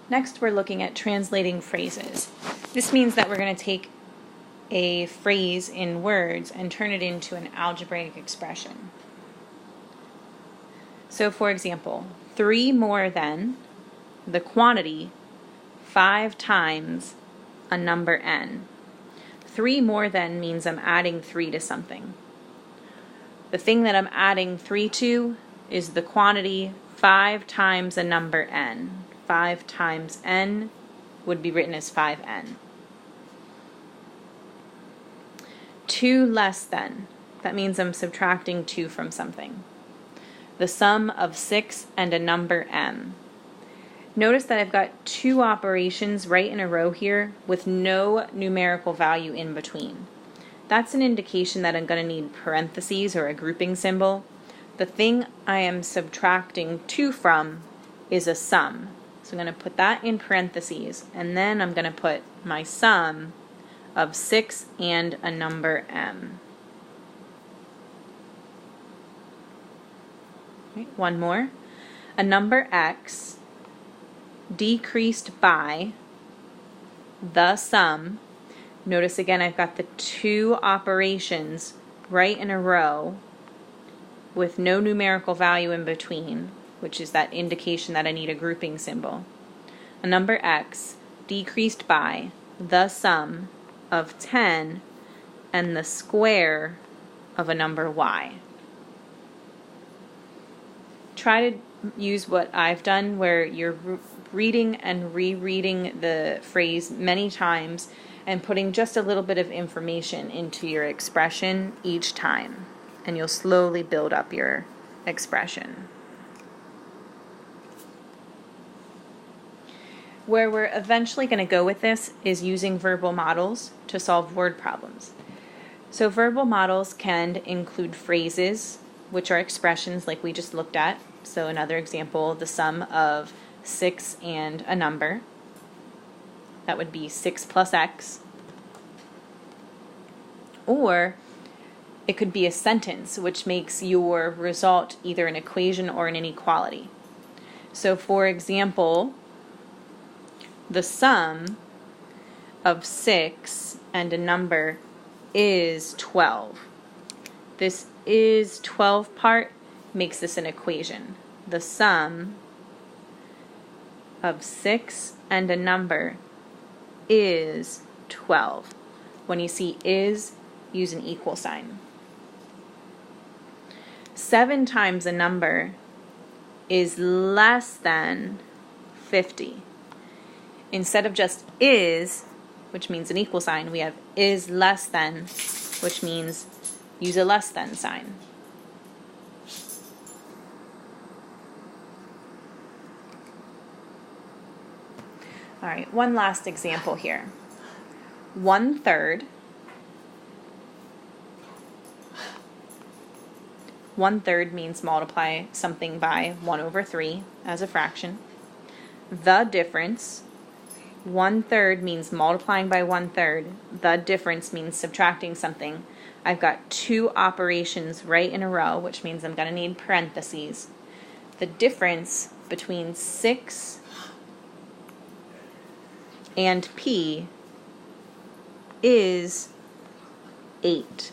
Next, we're looking at translating phrases. This means that we're going to take a phrase in words and turn it into an algebraic expression. So, for example, 3 more than the quantity 5 times a number n. 3 more than means I'm adding 3 to something. The thing that I'm adding 3 to is the quantity 5 times a number n. 5 times n would be written as 5n. 2 less than. That means I'm subtracting 2 from something. The sum of 6 and a number m. Notice that I've got 2 operations right in a row here with no numerical value in between. That's an indication that I'm going to need parentheses or a grouping symbol. The thing I am subtracting 2 from is a sum. So I'm going to put that in parentheses, and then I'm going to put my sum of 6 and a number m. Right, one more. A number x decreased by the sum. Notice again I've got the 2 operations right in a row with no numerical value in between, which is that indication that I need a grouping symbol. A number x decreased by the sum of 10 and the square of a number y. Try to use what I've done, where you're reading and rereading the phrase many times and putting just a little bit of information into your expression each time, and you'll slowly build up your expression. Where we're eventually going to go with this is using verbal models to solve word problems. So verbal models can include phrases, which are expressions like we just looked at. So another example, the sum of 6 and a number. That would be 6 plus x. Or it could be a sentence, which makes your result either an equation or an inequality. So for example, the sum of 6 and a number is 12. This is 12 part makes this an equation. The sum of 6 and a number is 12. When you see is, use an equal sign. 7 times a number is less than 50. Instead of just is, which means an equal sign, we have is less than, which means use a less than sign. All right, one last example here. 1/3. 1/3 means multiply something by 1/3 as a fraction. The difference. 1/3 means multiplying by 1/3. The difference means subtracting something. I've got 2 operations right in a row, which means I'm going to need parentheses. The difference between 6 and p is 8.